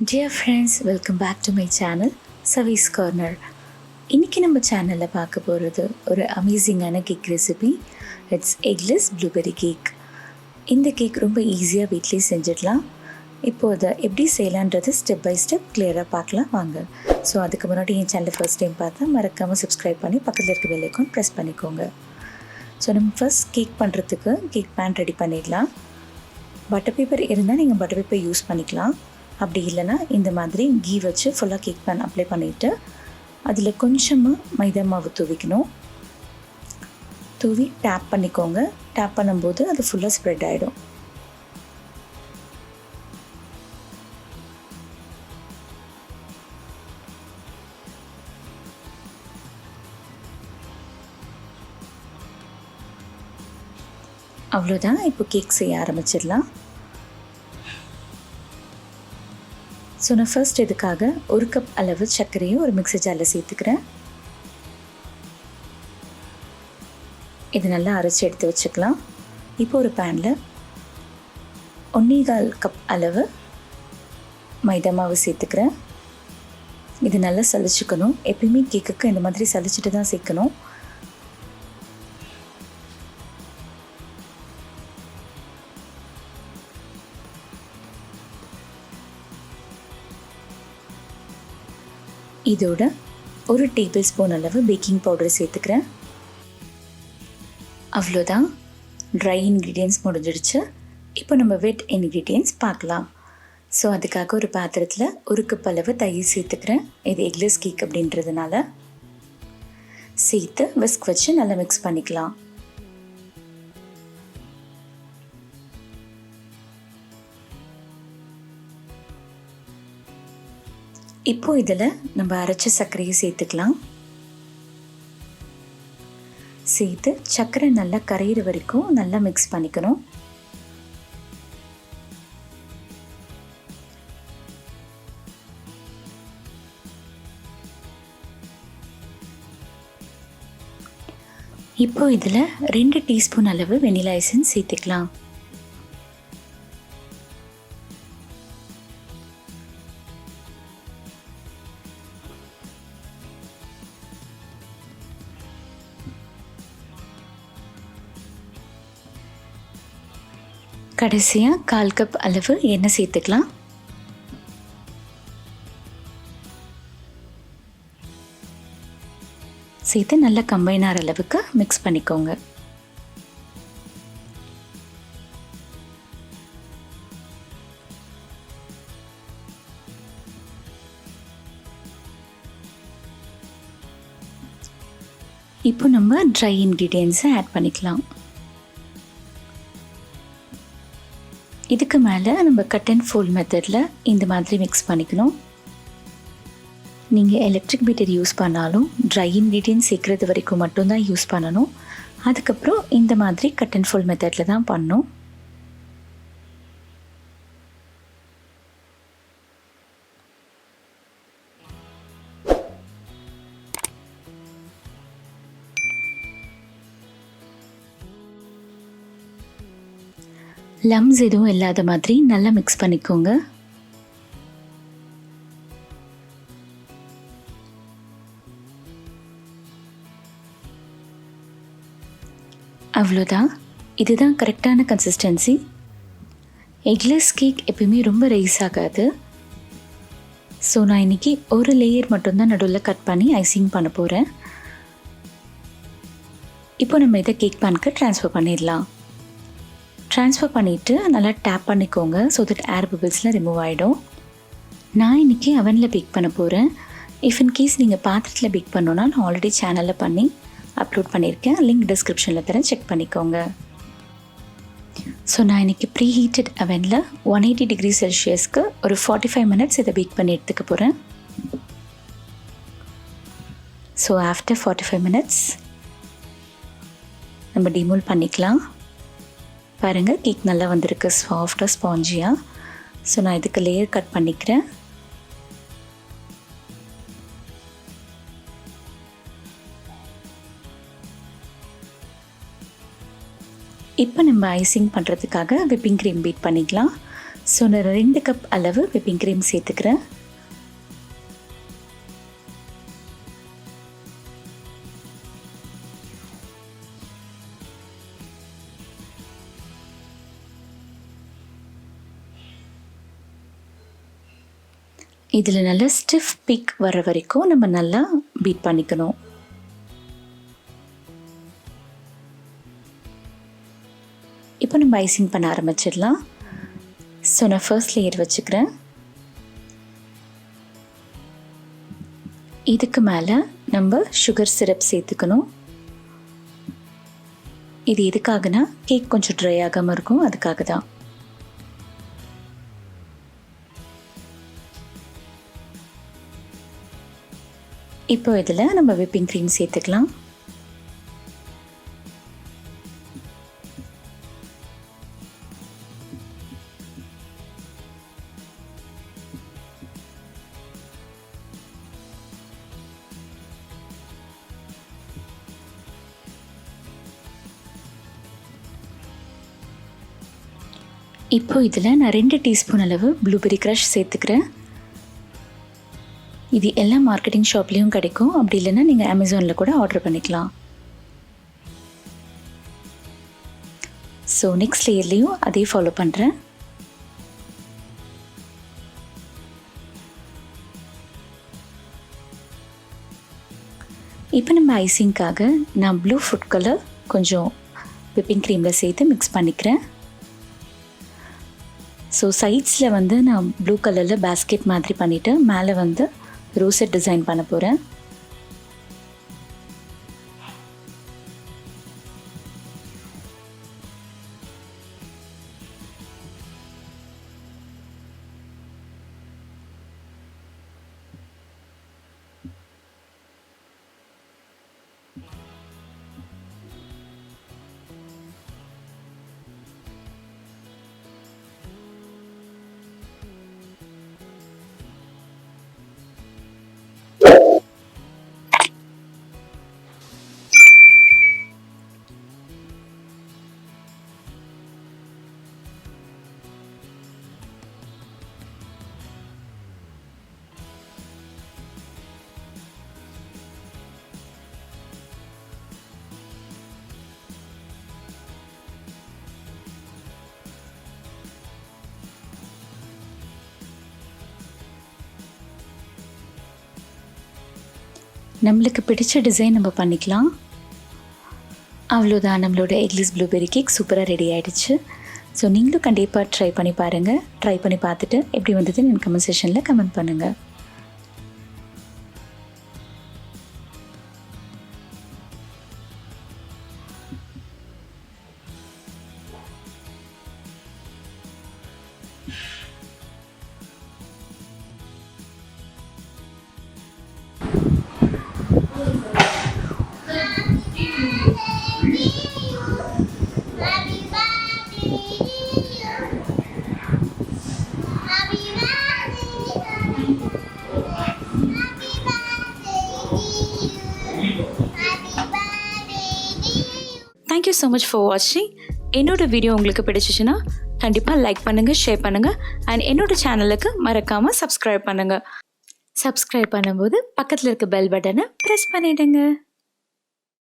Dear friends, welcome back to my channel, Savi's Corner. இன்றைக்கி நம்ம சேனலில் பார்க்க போகிறது ஒரு அமேசிங்கான cake recipe. It's eggless blueberry cake. இந்த கேக் ரொம்ப ஈஸியாக வீட்லேயே செஞ்சிடலாம். இப்போது அதை எப்படி செய்யலான்றது ஸ்டெப் பை ஸ்டெப் கிளியராக பார்க்கலாம் வாங்க. ஸோ அதுக்கு முன்னாடி என் சேனலை ஃபர்ஸ்ட் டைம் பார்த்தா மறக்காமல் சப்ஸ்கிரைப் பண்ணி பக்கத்தில் இருக்க பெல் ஐகான் ப்ரெஸ் பண்ணிக்கோங்க. ஸோ நம்ம ஃபர்ஸ்ட் கேக் பண்ணுறதுக்கு கேக் பேன் ரெடி பண்ணிடலாம். பட்டர் பேப்பர் இருந்தால் நீங்கள் பட்டர் பேப்பர் யூஸ் பண்ணிக்கலாம். அப்படி இல்லைன்னா இந்த மாதிரி கீ வச்சு ஃபுல்லாக கேக் பேன் அப்ளை பண்ணிவிட்டு அதில் கொஞ்சமாக மைதா மாவு தூவிக்கணும். தூவி டேப் பண்ணிக்கோங்க. டேப் பண்ணும்போது அது ஃபுல்லாக ஸ்ப்ரெட் ஆகிடும். அவ்வளோதான். இப்போ கேக் செய்ய ஆரம்பிச்சிடலாம். ஸோ நான் ஃபர்ஸ்ட் இதுக்காக 1 கப் அளவு சர்க்கரையை ஒரு மிக்ஸி ஜாரில் சேர்த்துக்கிறேன். இது நல்லா அரைச்சி எடுத்து வச்சுக்கலாம். இப்போ ஒரு பேனில் 1.25 கப் அளவு மைதா மாவு சேர்த்துக்கிறேன். இது நல்லா சலிச்சுக்கணும். எப்பயுமே கேக்குக்கு இந்த மாதிரி சலிச்சுட்டு தான் சேர்க்கணும். இதோட 1 டேபிள் ஸ்பூன் அளவு பேக்கிங் பவுடர் சேர்த்துக்கிறேன். அவ்வளோதான். ட்ரை இன்க்ரீடியன்ட்ஸ் முடிஞ்சிடுச்சு. இப்போ நம்ம வெட் இன்க்ரீடியன்ட்ஸ் பார்க்கலாம். ஸோ அதுக்காக ஒரு பாத்திரத்தில் 1 கப் அளவு தயிர் சேர்த்துக்கிறேன். இது எக்லெஸ் கேக் அப்படின்றதுனால சேர்த்து விஸ்க் வச்சு நல்லா மிக்ஸ் பண்ணிக்கலாம். இப்போ இதில் நம்ம அரைச்ச சர்க்கரையை சேர்த்துக்கலாம். சேர்த்து சர்க்கரை நல்லா கரையிற வரைக்கும் நல்லா மிக்ஸ் பண்ணிக்கணும். இப்போ இதில் 2 டீஸ்பூன் அளவு வெனிலா எசன்ஸ் சேர்த்துக்கலாம். கடைசியாக 1/4 கப் அளவு எண்ணெய் சேர்த்துக்கலாம். சேர்த்து நல்லா கம்பைன் ஆகிற அளவுக்கு மிக்ஸ் பண்ணிக்கோங்க. இப்போ நம்ம ட்ரை இன்க்ரீடியன்ஸை ஆட் பண்ணிக்கலாம். இதுக்கு மேலே நம்ம கட் அண்ட் ஃபோல்ட் மெத்தடில் இந்த மாதிரி மிக்ஸ் பண்ணிக்கணும். நீங்கள் எலக்ட்ரிக் பீட்டர் யூஸ் பண்ணாலும் ட்ரை இன்க்ரீடியன்ஸ் சேர்க்குறது வரைக்கும் மட்டும்தான் யூஸ் பண்ணணும். அதுக்கப்புறம் இந்த மாதிரி கட் அண்ட் ஃபோல்ட் மெத்தடில் தான் பண்ணணும். லம்ஸ் எதுவும் இல்லாத மாதிரி நல்லா மிக்ஸ் பண்ணிக்கோங்க. அவ்வளோதான். இதுதான் கரெக்டான கன்சிஸ்டன்சி. எக்லெஸ் கேக் எப்பயுமே ரொம்ப ரைஸ் ஆகாது. ஸோ நான் இன்றைக்கி ஒரு லேயர் மட்டும்தான் நடுவில் கட் பண்ணி ஐசிங் பண்ண போகிறேன். இப்போ நம்ம இதை கேக் பேனுக்கு ட்ரான்ஸ்ஃபர் பண்ணிடலாம். ட்ரான்ஸ்ஃபர் பண்ணிவிட்டு நல்லா டேப் பண்ணிக்கோங்க. ஸோ தட் ஏர் பபிள்ஸ்லாம் ரிமூவ் ஆகிடும். நான் இன்றைக்கி அவனில் பேக் பண்ண போகிறேன். இஃப் இன்கேஸ் நீங்கள் பாத்திரத்தில் பேக் பண்ணோன்னா நான் ஆல்ரெடி சேனலில் பண்ணி அப்லோட் பண்ணியிருக்கேன். லிங்க் டிஸ்கிரிப்ஷனில் தரேன், செக் பண்ணிக்கோங்க. ஸோ நான் இன்றைக்கி ப்ரீ ஹீட்டட் அவனில் 180 டிகிரி செல்சியஸ்க்கு ஒரு 45 மினிட்ஸ் இதை பேக் பண்ணி எடுத்துக்க போகிறேன். ஸோ ஆஃப்டர் 45 மினிட்ஸ் நம்ம டிமோல் பண்ணிக்கலாம். பாருங்கள், கேக் நல்லா வந்திருக்கு, சாஃப்டாக ஸ்பாஞ்சியாக. ஸோ நான் இதுக்கு லேயர் கட் பண்ணிக்கிறேன். இப்போ நம்ம ஐசிங் பண்ணுறதுக்காக விப்பிங் க்ரீம் பீட் பண்ணிக்கலாம். ஸோ நான் 2 கப் அளவு விப்பிங் க்ரீம் சேர்த்துக்கிறேன். இதில் நல்லா ஸ்டிஃப் பீக் வர வரைக்கும் நம்ம நல்லா பீட் பண்ணிக்கணும். இப்போ நம்ம ஐசிங் பண்ண ஆரம்பிச்சிடலாம். ஸோ நான் ஃபர்ஸ்ட் லேயர் வச்சுக்கிறேன். இதுக்கு மேலே நம்ம சுகர் சிரப் சேர்த்துக்கணும். இது எதுக்காகனா கேக் கொஞ்சம் ட்ரை ஆகாமல் இருக்கும், அதுக்காக தான். இப்போ இதில் நம்ம விப்பிங் க்ரீம் சேர்த்துக்கலாம். இப்போ இதில் நான் 2 டீஸ்பூன் அளவு ப்ளூபெர்ரி க்ரஷ் சேர்த்துக்கிறேன். இது எல்லா மார்க்கெட்டிங் ஷாப்லேயும் கிடைக்கும், அப்படி இல்லைன்னா நீங்கள் அமேசானில் கூட ஆர்டர் பண்ணிக்கலாம். ஸோ நெக்ஸ்ட் லேயர்லேயும் அதே ஃபாலோ பண்ணுறேன். இப்போ நம்ம ஐசிங்காக நான் ப்ளூ ஃபுட் கலர் கொஞ்சம் விப்பிங் க்ரீமில் சேர்த்து மிக்ஸ் பண்ணிக்கிறேன். ஸோ சைட்ஸில் வந்து நான் ப்ளூ கலரில் பேஸ்கெட் மாதிரி பண்ணிவிட்டு மேலே வந்து ரோசெட் டிசைன் பண்ண போகிறேன். நம்மளுக்கு பிடிச்ச டிசைன் நம்ம பண்ணிக்கலாம். அவ்வளோதான், நம்மளோட எக்லெஸ் ப்ளூபெர்ரி கேக் சூப்பராக ரெடி ஆகிடுச்சு. ஸோ நீங்களும் கண்டிப்பாக ட்ரை பண்ணி பாருங்கள். ட்ரை பண்ணி பார்த்துட்டு எப்படி வந்ததுன்னு எனக்கு கமெண்ட் செக்ஷனில் கமெண்ட் பண்ணுங்கள். தேங்க்யூ ஸோ மச் ஃபார் வாட்சிங். என்னோட வீடியோ உங்களுக்கு பிடிச்சிச்சுன்னா கண்டிப்பாக லைக் பண்ணுங்கள், ஷேர் பண்ணுங்கள், அண்ட் என்னோட சேனலுக்கு மறக்காமல் சப்ஸ்கிரைப் பண்ணுங்கள். சப்ஸ்கிரைப் பண்ணும்போது பக்கத்தில் இருக்க பெல் பட்டனை ப்ரெஸ் பண்ணிவிடுங்க.